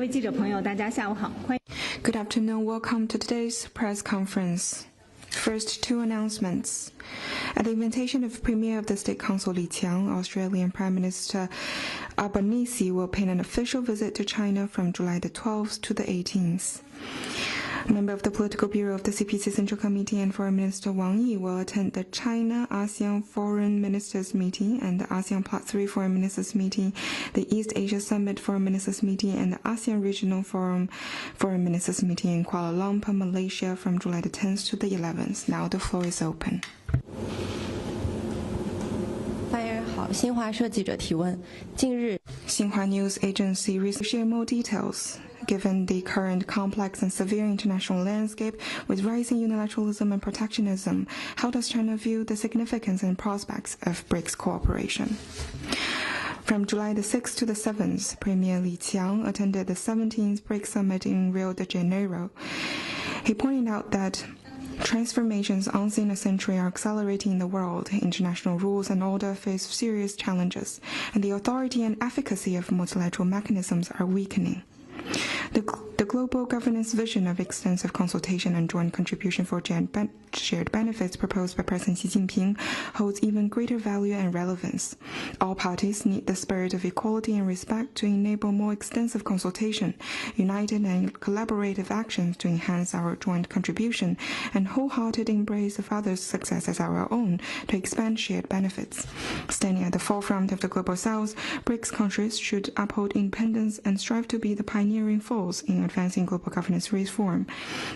位记者朋友，大家下午好，欢迎。Good afternoon. Welcome to today's press conference. First, two announcements. At the invitation of Premier of the State Council Li Qiang, Australian Prime Minister Albanese will pay an official visit to China from July the 12th to the 18th. A member of the Political Bureau of the CPC Central Committee and Foreign Minister Wang Yi will attend the China-ASEAN Foreign Ministers Meeting and the ASEAN Part 3 Foreign Ministers Meeting, the East Asia Summit Foreign Ministers Meeting, and the ASEAN Regional Forum Foreign Ministers Meeting in Kuala Lumpur, Malaysia from July the 10th to the 11th. Now the floor is open. 发言人好，新华社记者提问：近日， Xinhua News Agency will share more details. Given the current complex and severe international landscape with rising unilateralism and protectionism, how does China view the significance and prospects of BRICS cooperation? From July the 6th to the 7th, Premier Li Qiang attended the 17th BRICS Summit in Rio de Janeiro. He pointed out that transformations unseen a century are accelerating in the world. International rules and order face serious challenges, and the authority and efficacy of multilateral mechanisms are weakening. The global governance vision of extensive consultation and joint contribution for shared benefits proposed by President Xi Jinping holds even greater value and relevance. All parties need the spirit of equality and respect to enable more extensive consultation, united and collaborative actions to enhance our joint contribution, and wholehearted embrace of others' success as our own to expand shared benefits. Standing at the forefront of the global south, BRICS countries should uphold independence and strive to be the pioneering force in advancing global governance reform,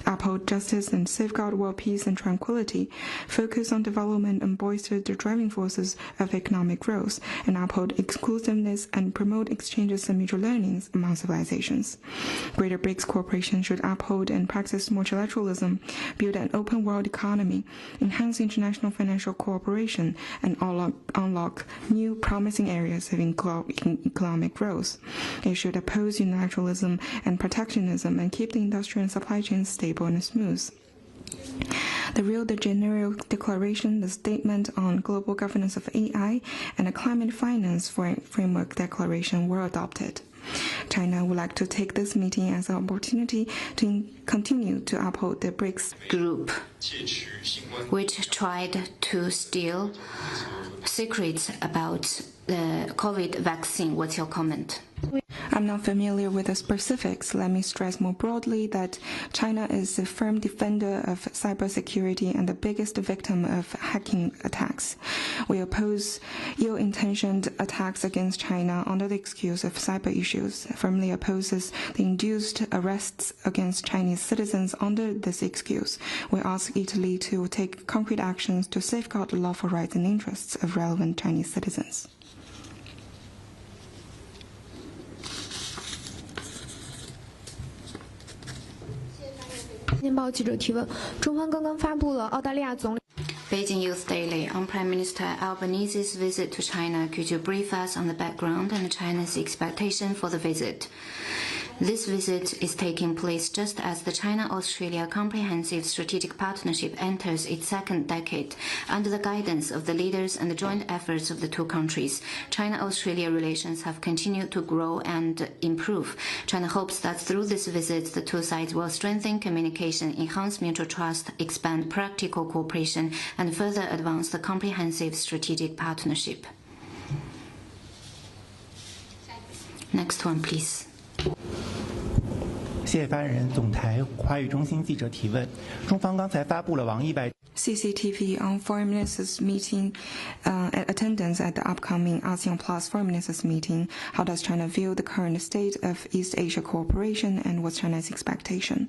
uphold justice and safeguard world peace and tranquility, focus on development and bolster the driving forces of economic growth, and uphold exclusiveness and promote exchanges and mutual learnings among civilizations. Greater BRICS cooperation should uphold and practice multilateralism, build an open world economy, enhance international financial cooperation, and unlock new promising areas of economic growth. It should oppose unilateralism and protectionism and keep the industrial and supply chains stable and smooth. The Rio de Janeiro Declaration, the Statement on Global Governance of AI, and a Climate Finance Framework Declaration were adopted. China would like to take this meeting as an opportunity to continue to uphold the BRICS group, which tried to steal secrets about the COVID vaccine. What's your comment? I'm not familiar with the specifics. Let me stress more broadly that China is a firm defender of cybersecurity and the biggest victim of hacking attacks. We oppose ill-intentioned attacks against China under the excuse of cyber issues, firmly opposes the induced arrests against Chinese citizens under this excuse. We ask Italy to take concrete actions to safeguard the lawful rights and interests of relevant Chinese citizens. 天报记者提问：中方刚刚发布了澳大利亚总理。 Beijing Youth Daily. On Prime Minister Albanese's visit to China, could you brief us on the background and China's expectation for the visit? This visit is taking place just as the China-Australia Comprehensive Strategic Partnership enters its second decade. Under the guidance of the leaders and the joint efforts of the two countries, China-Australia relations have continued to grow and improve. China hopes that through this visit, the two sides will strengthen communication, enhance mutual trust, expand practical cooperation, and further advance the comprehensive strategic partnership. Next one, please. 谢谢发言人。总台华语中心记者提问：中方刚才发布了王毅外。 CCTV on Foreign Ministers meeting attendance at the upcoming ASEAN Plus Foreign Ministers meeting. How does China view the current state of East Asia cooperation and what's China's expectation?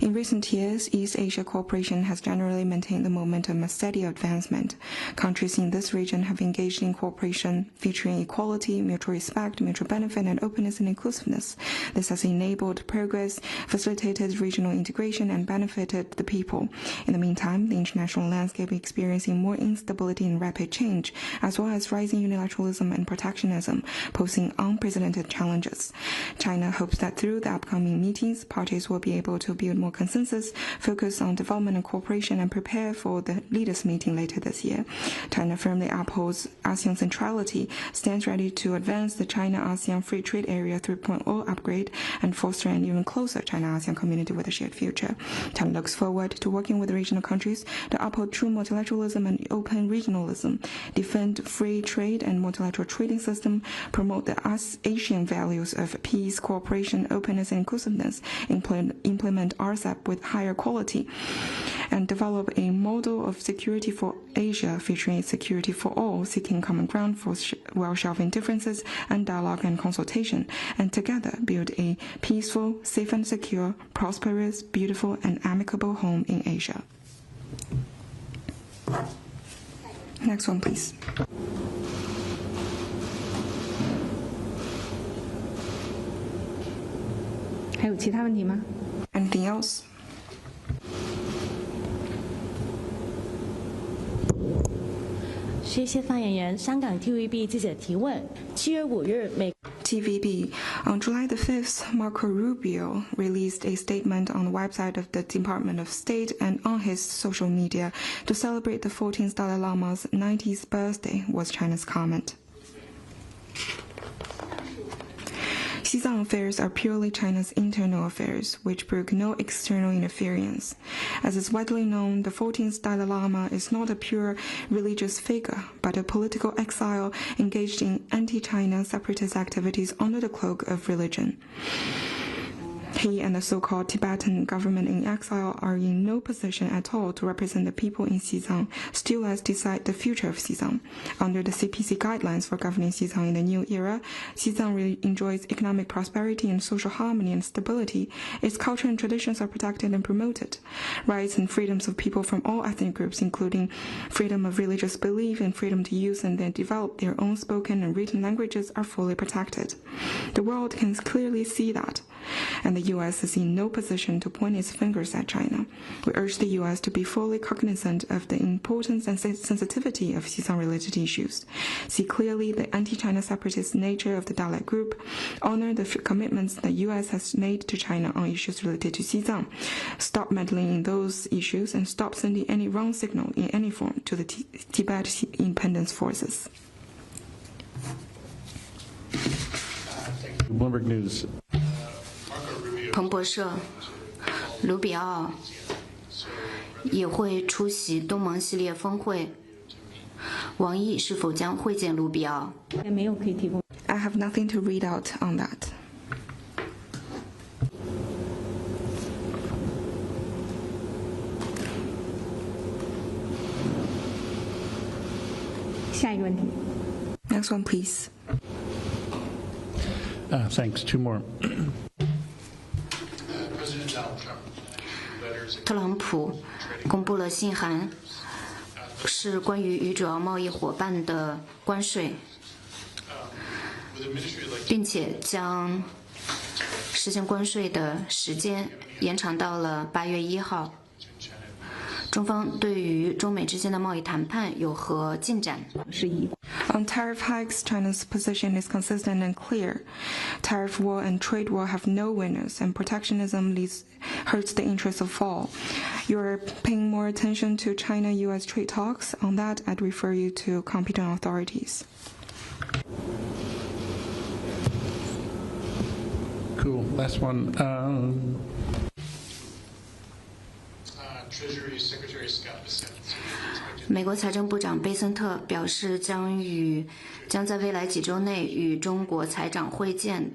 In recent years, East Asia cooperation has generally maintained the momentum of steady advancement. Countries in this region have engaged in cooperation featuring equality, mutual respect, mutual benefit, and openness and inclusiveness. This has enabled progress, facilitated regional integration, and benefited the people. In the meantime, the the international landscape experiencing more instability and rapid change, as well as rising unilateralism and protectionism, posing unprecedented challenges. China hopes that through the upcoming meetings, parties will be able to build more consensus, focus on development and cooperation, and prepare for the leaders' meeting later this year. China firmly upholds ASEAN centrality, stands ready to advance the China-ASEAN Free Trade Area 3.0 upgrade, and foster an even closer China-ASEAN community with a shared future. China looks forward to working with regional countries to uphold true multilateralism and open regionalism, defend free trade and multilateral trading system, promote the Asian values of peace, cooperation, openness, and inclusiveness, implement RCEP with higher quality, and develop a model of security for Asia featuring security for all, seeking common ground while shelving differences and dialogue and consultation, and together build a peaceful, safe and secure, prosperous, beautiful, and amicable home in Asia. Next one, please. Anything else? TVB. On July the 5th, Marco Rubio released a statement on the website of the Department of State and on his social media to celebrate the 14th Dalai Lama's 90th birthday, was China's comment. Xizang affairs are purely China's internal affairs, which brook no external interference. As is widely known, the 14th Dalai Lama is not a pure religious figure, but a political exile engaged in anti-China separatist activities under the cloak of religion. He and the so-called Tibetan government in exile are in no position at all to represent the people in Xizang, still less decide the future of Xizang. Under the CPC guidelines for governing Xizang in the new era, Xizang enjoys economic prosperity and social harmony and stability. Its culture and traditions are protected and promoted. Rights and freedoms of people from all ethnic groups, including freedom of religious belief and freedom to use and then develop their own spoken and written languages, are fully protected. The world can clearly see that, and the U.S. is in no position to point its fingers at China. We urge the U.S. to be fully cognizant of the importance and sensitivity of Xizang-related issues, see clearly the anti-China separatist nature of the Dalai Group, honor the commitments the U.S. has made to China on issues related to Xizang, stop meddling in those issues, and stop sending any wrong signal in any form to the Tibet independence forces. Bloomberg News. 彭博社，卢比奥也会出席东盟系列峰会。王毅是否将会见卢比奥？ I have nothing to read out on that. 下一个问题。 Next one, please. Thanks. Two more. 特朗普公布了信函，是关于与主要贸易伙伴的关税，并且将实现关税的时间延长到了8月1号。中方对于中美之间的贸易谈判有何进展？ On tariff hikes, China's position is consistent and clear. Tariff war and trade war have no winners, and protectionism hurts the interests of all. You're paying more attention to China-U.S. trade talks. On that, I'd refer you to competent authorities. Cool. Last one. Treasury 美国财政部长贝森特表示，将在未来几周内与中国财长会见，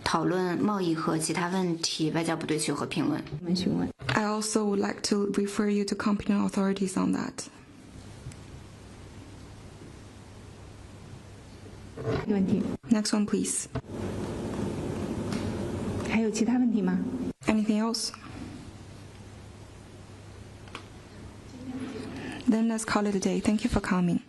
讨论贸易和其他问题。外交部对其有何评论？ I also would like to refer you to competent authorities on that. 问题。 Next one, please. 还有其他问题吗？ Anything else? Then let's call it a day. Thank you for coming.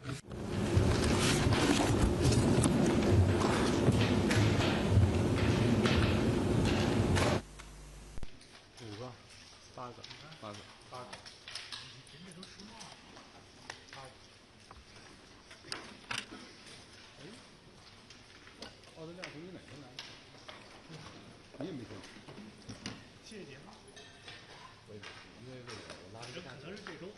的亮从你哪天来的？你也没说。谢谢您。为什么？因为我拉了一个大可能是这周。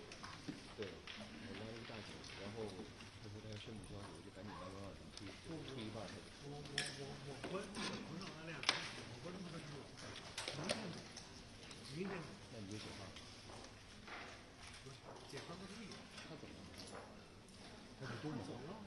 对，我拉了一个大姐，然后他说他要申请消息，我就赶紧让老师推一半他就。我关不上咱俩，我关他的是明天。那你就写号。不是，解放个屁！他怎么了？他就东走了。